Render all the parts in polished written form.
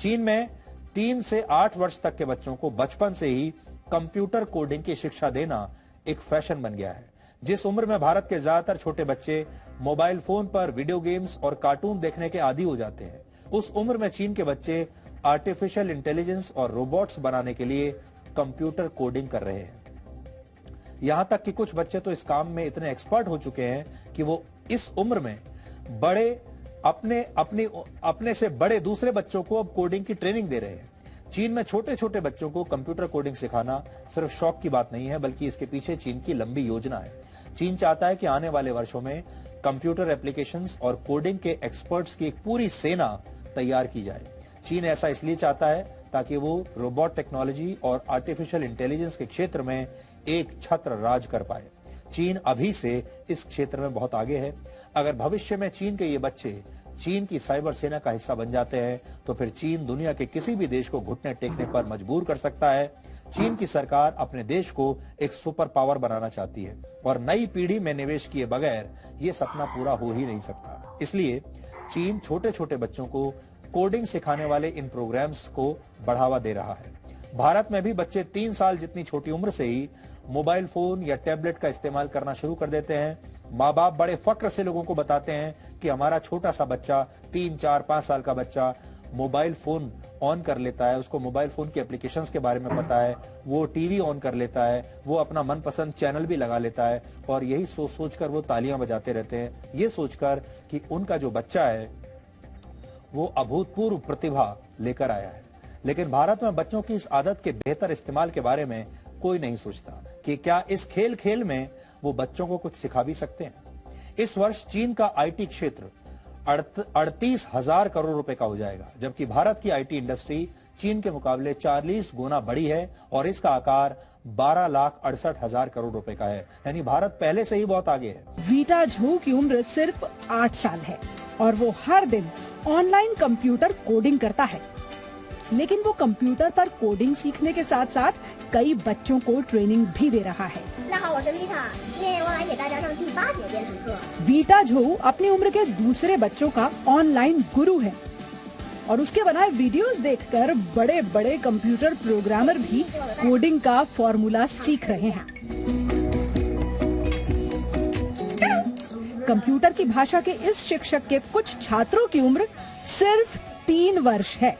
चीन में 3 से 8 वर्ष तक के बच्चों को बचपन से ही कंप्यूटर कोडिंग की शिक्षा देना एक फैशन बन गया है। जिस उम्र में भारत के ज्यादातर छोटे बच्चे मोबाइल फोन पर वीडियो गेम्स और कार्टून देखने के आदी हो जाते हैं, उस उम्र में चीन के बच्चे आर्टिफिशियल इंटेलिजेंस और रोबोट्स बनाने के लिए कंप्यूटर कोडिंग कर रहे हैं। यहां तक कि कुछ बच्चे तो इस काम में इतने एक्सपर्ट हो चुके हैं कि वो इस उम्र में अपने से बड़े दूसरे बच्चों को अब कोडिंग की ट्रेनिंग दे रहे हैं। चीन में छोटे छोटे बच्चों को कंप्यूटर कोडिंग सिखाना सिर्फ शौक की बात नहीं है, बल्कि इसके पीछे चीन की लंबी योजना है। चीन चाहता है कि आने वाले वर्षों में कंप्यूटर एप्लीकेशंस और कोडिंग के एक्सपर्ट्स की एक पूरी सेना तैयार की जाए। चीन ऐसा इसलिए चाहता है ताकि वो रोबोट टेक्नोलॉजी और आर्टिफिशियल इंटेलिजेंस के क्षेत्र में एक छत्र राज कर पाए। चीन अभी से इस क्षेत्र में बहुत आगे है। अगर भविष्य में चीन के ये बच्चे चीन की साइबर सेना का हिस्सा बन जाते हैं तो फिर चीन दुनिया के किसी भी देश को घुटने टेकने पर मजबूर कर सकता है। चीन की सरकार अपने देश को एक सुपर पावर बनाना चाहती है और नई पीढ़ी में निवेश किए बगैर ये सपना पूरा हो ही नहीं सकता। इसलिए चीन छोटे छोटे बच्चों को कोडिंग सिखाने वाले इन प्रोग्राम्स को बढ़ावा दे रहा है। भारत में भी बच्चे 3 साल जितनी छोटी उम्र से ही मोबाइल फोन या टैबलेट का इस्तेमाल करना शुरू कर देते हैं। माँ बाप बड़े फक्र से लोगों को बताते हैं कि हमारा छोटा सा बच्चा 3, 4, 5 साल का बच्चा मोबाइल फोन ऑन कर लेता है, उसको मोबाइल फोन की एप्लीकेशंस के बारे में पता है, वो टीवी ऑन कर लेता है, वो अपना मनपसंद चैनल भी लगा लेता है और यही सोच सोचकर वो तालियां बजाते रहते हैं, ये सोचकर कि उनका जो बच्चा है वो अभूतपूर्व प्रतिभा लेकर आया है। लेकिन भारत में बच्चों की इस आदत के बेहतर इस्तेमाल के बारे में कोई नहीं सोचता कि क्या इस खेल में वो बच्चों को कुछ सिखा भी सकते हैं। इस वर्ष चीन का आईटी क्षेत्र 38,000 करोड़ रुपए का हो जाएगा, जबकि भारत की आईटी इंडस्ट्री चीन के मुकाबले 40 गुना बड़ी है और इसका आकार 12,68,000 करोड़ रुपए का है। यानी भारत पहले से ही बहुत आगे है। वीटा झो की उम्र सिर्फ 8 साल है और वो हर दिन ऑनलाइन कंप्यूटर कोडिंग करता है। लेकिन वो कंप्यूटर पर कोडिंग सीखने के साथ साथ कई बच्चों को ट्रेनिंग भी दे रहा है। वीटा झो अपनी उम्र के दूसरे बच्चों का ऑनलाइन गुरु है और उसके बनाए वीडियोस देखकर बड़े बड़े कंप्यूटर प्रोग्रामर भी कोडिंग का फॉर्मूला सीख रहे हैं। कंप्यूटर की भाषा के इस शिक्षक के कुछ छात्रों की उम्र सिर्फ 3 वर्ष है।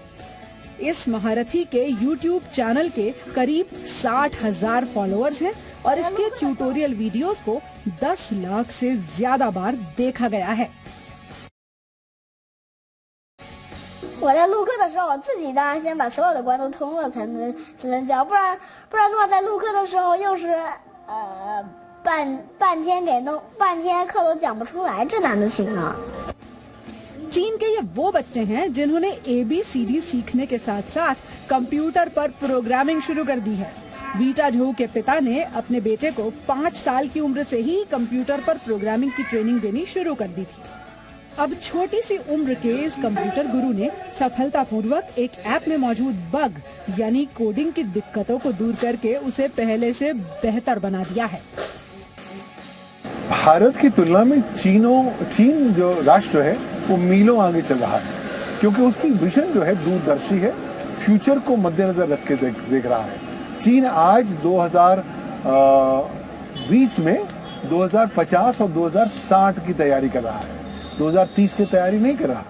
इस महारथी के YouTube चैनल के करीब 60,000 फॉलोअर्स हैं और इसके ट्यूटोरियल वीडियोस को 10 लाख से ज्यादा बार देखा गया है। 我在录课的时候，我自己当然先把所有的关都通了才能教，不然的话在录课的时候又是半天课都讲不出来，这哪能行啊？ चीन के ये वो बच्चे हैं जिन्होंने ABCD सीखने के साथ साथ कंप्यूटर पर प्रोग्रामिंग शुरू कर दी है। वीटा झो के पिता ने अपने बेटे को 5 साल की उम्र से ही कंप्यूटर पर प्रोग्रामिंग की ट्रेनिंग देनी शुरू कर दी थी। अब छोटी सी उम्र के इस कंप्यूटर गुरु ने सफलतापूर्वक एक ऐप में मौजूद बग यानी कोडिंग की दिक्कतों को दूर करके उसे पहले से बेहतर बना दिया है। भारत की तुलना में चीन जो राष्ट्र है वो मीलों आगे चल रहा है, क्योंकि उसकी विजन जो है दूरदर्शी है, फ्यूचर को मद्देनजर रख के देख रहा है। चीन आज 2020 में 2050 और 2060 की तैयारी कर रहा है, 2030 की तैयारी नहीं कर रहा।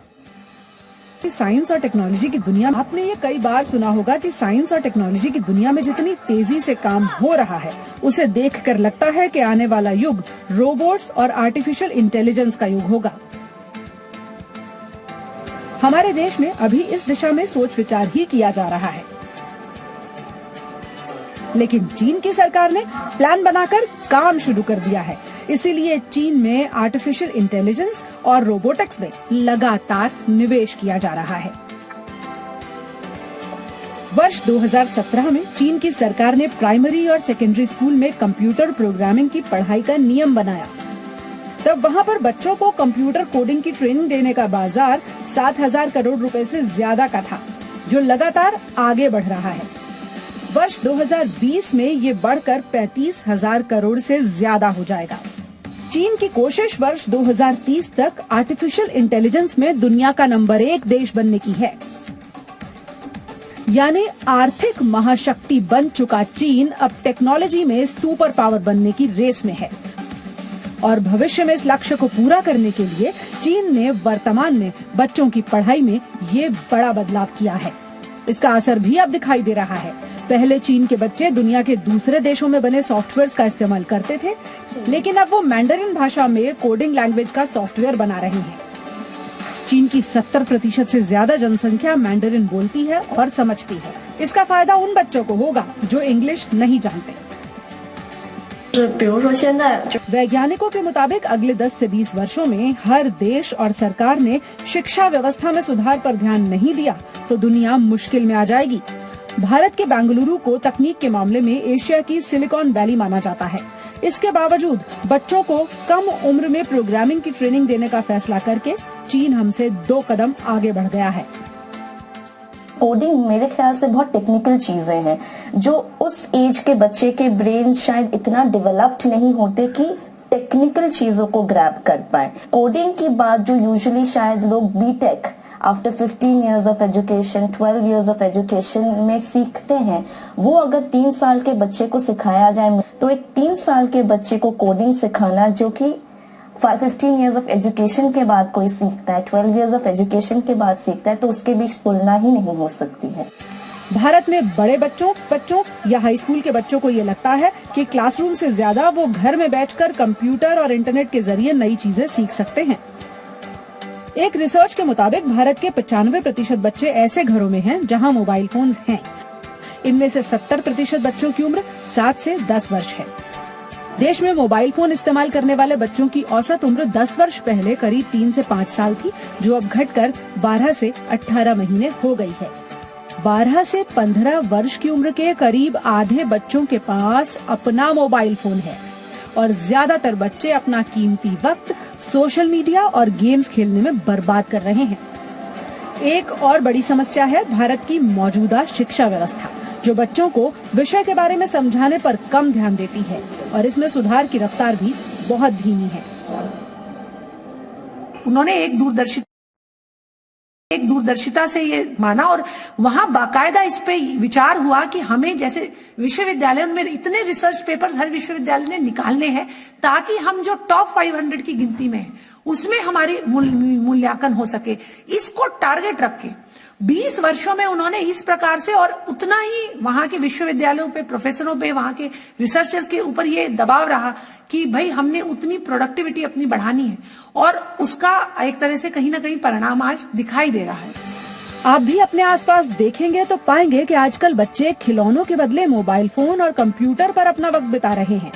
साइंस और टेक्नोलॉजी की दुनिया में आपने ये कई बार सुना होगा कि साइंस और टेक्नोलॉजी की दुनिया में जितनी तेजी से काम हो रहा है उसे देखकर लगता है कि आने वाला युग रोबोट्स और आर्टिफिशियल इंटेलिजेंस का युग होगा। हमारे देश में अभी इस दिशा में सोच विचार ही किया जा रहा है, लेकिन चीन की सरकार ने प्लान बनाकर काम शुरू कर दिया है। इसीलिए चीन में आर्टिफिशियल इंटेलिजेंस और रोबोटिक्स में लगातार निवेश किया जा रहा है। वर्ष 2017 में चीन की सरकार ने प्राइमरी और सेकेंडरी स्कूल में कंप्यूटर प्रोग्रामिंग की पढ़ाई का नियम बनाया। तब वहां पर बच्चों को कंप्यूटर कोडिंग की ट्रेनिंग देने का बाजार 7,000 करोड़ रुपए से ज्यादा का था, जो लगातार आगे बढ़ रहा है। वर्ष 2020 में ये बढ़कर 35,000 करोड़ से ज्यादा हो जाएगा। चीन की कोशिश वर्ष 2030 तक आर्टिफिशियल इंटेलिजेंस में दुनिया का नंबर 1 देश बनने की है। यानी आर्थिक महाशक्ति बन चुका चीन अब टेक्नोलॉजी में सुपर पावर बनने की रेस में है और भविष्य में इस लक्ष्य को पूरा करने के लिए चीन ने वर्तमान में बच्चों की पढ़ाई में ये बड़ा बदलाव किया है। इसका असर भी अब दिखाई दे रहा है। पहले चीन के बच्चे दुनिया के दूसरे देशों में बने सॉफ्टवेयर्स का इस्तेमाल करते थे, लेकिन अब वो मैंडरिन भाषा में कोडिंग लैंग्वेज का सॉफ्टवेयर बना रहे हैं। चीन की 70% से ज्यादा जनसंख्या मैंडरिन बोलती है और समझती है। इसका फायदा उन बच्चों को होगा जो इंग्लिश नहीं जानते। वैज्ञानिकों के मुताबिक अगले 10 से 20 वर्षों में हर देश और सरकार ने शिक्षा व्यवस्था में सुधार पर ध्यान नहीं दिया तो दुनिया मुश्किल में आ जाएगी। भारत के बेंगलुरु को तकनीक के मामले में एशिया की सिलिकॉन वैली माना जाता है। इसके बावजूद बच्चों को कम उम्र में प्रोग्रामिंग की ट्रेनिंग देने का फैसला करके चीन हमसे 2 कदम आगे बढ़ गया है। कोडिंग मेरे ख्याल से बहुत टेक्निकल चीजें हैं जो उस एज के बच्चे के ब्रेन शायद इतना डेवलप्ड नहीं होते कि टेक्निकल चीजों को ग्रैब कर पाए। कोडिंग की बात जो यूजुअली शायद लोग BTech after 15 years of education, 12 years of education में सीखते हैं, वो अगर 3 साल के बच्चे को सिखाया जाए तो एक 3 साल के बच्चे को कोडिंग सिखाना जो कि 15 years of education के बाद कोई सीखता है, 12 years of education के बाद सीखता है, तो उसके बीच तुलना ही नहीं हो सकती है। भारत में बड़े बच्चों या हाई स्कूल के बच्चों को ये लगता है कि क्लासरूम से ज्यादा वो घर में बैठकर कंप्यूटर और इंटरनेट के जरिए नई चीजें सीख सकते हैं। एक रिसर्च के मुताबिक भारत के 95% बच्चे ऐसे घरों में हैं जहां मोबाइल फोन्स हैं। इनमें से 70% बच्चों की उम्र 7 से 10 वर्ष है। देश में मोबाइल फोन इस्तेमाल करने वाले बच्चों की औसत उम्र 10 वर्ष पहले करीब 3 से 5 साल थी, जो अब घटकर 12 से 18 महीने हो गई है। 12 से 15 वर्ष की उम्र के करीब आधे बच्चों के पास अपना मोबाइल फोन है और ज्यादातर बच्चे अपना कीमती वक्त सोशल मीडिया और गेम्स खेलने में बर्बाद कर रहे हैं। एक और बड़ी समस्या है भारत की मौजूदा शिक्षा व्यवस्था, जो बच्चों को विषय के बारे में समझाने पर कम ध्यान देती है और इसमें सुधार की रफ्तार भी बहुत धीमी है। उन्होंने एक दूरदर्शिता से ये माना और वहां बाकायदा इस पे विचार हुआ कि हमें जैसे विश्वविद्यालय में इतने रिसर्च पेपर्स हर विश्वविद्यालय ने निकालने हैं ताकि हम जो टॉप 500 की गिनती में है उसमें हमारी मूल्यांकन हो सके। इसको टारगेट रख के 20 वर्षों में उन्होंने इस प्रकार से और उतना ही वहां के विश्वविद्यालयों पे, प्रोफेसरों पे, वहां के रिसर्चर्स के ऊपर ये दबाव रहा कि भाई हमने उतनी प्रोडक्टिविटी अपनी बढ़ानी है और उसका एक तरह से कहीं ना कहीं परिणाम आज दिखाई दे रहा है। आप भी अपने आसपास देखेंगे तो पाएंगे कि आजकल बच्चे खिलौनों के बदले मोबाइल फोन और कंप्यूटर पर अपना वक्त बिता रहे हैं।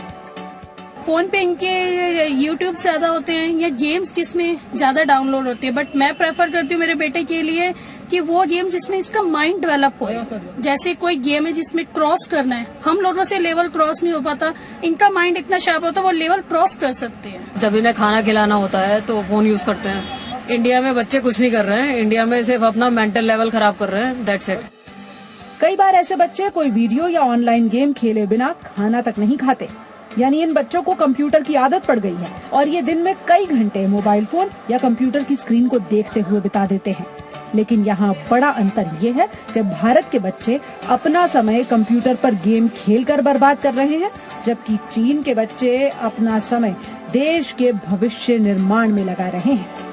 फोन पे इनके यूट्यूब ज्यादा होते हैं या गेम्स जिसमें ज्यादा डाउनलोड होती है, बट मैं प्रेफर करती हूँ मेरे बेटे के लिए कि वो गेम जिसमें इसका माइंड डेवलप हो। जैसे कोई गेम है जिसमें क्रॉस करना है, हम लोगों से लेवल क्रॉस नहीं हो पाता, इनका माइंड इतना शार्प होता है वो लेवल क्रॉस कर सकते हैं। जब इन्हें खाना खिलाना होता है तो फोन यूज करते हैं। इंडिया में बच्चे कुछ नहीं कर रहे हैं, इंडिया में सिर्फ अपना मेंटल लेवल खराब कर रहे हैं, दैट्स इट। कई बार ऐसे बच्चे कोई वीडियो या ऑनलाइन गेम खेले बिना खाना तक नहीं खाते, यानी इन बच्चों को कंप्यूटर की आदत पड़ गई है और ये दिन में कई घंटे मोबाइल फोन या कंप्यूटर की स्क्रीन को देखते हुए बिता देते हैं। लेकिन यहाँ बड़ा अंतर ये है कि भारत के बच्चे अपना समय कंप्यूटर पर गेम खेलकर बर्बाद कर रहे हैं, जबकि चीन के बच्चे अपना समय देश के भविष्य निर्माण में लगा रहे हैं।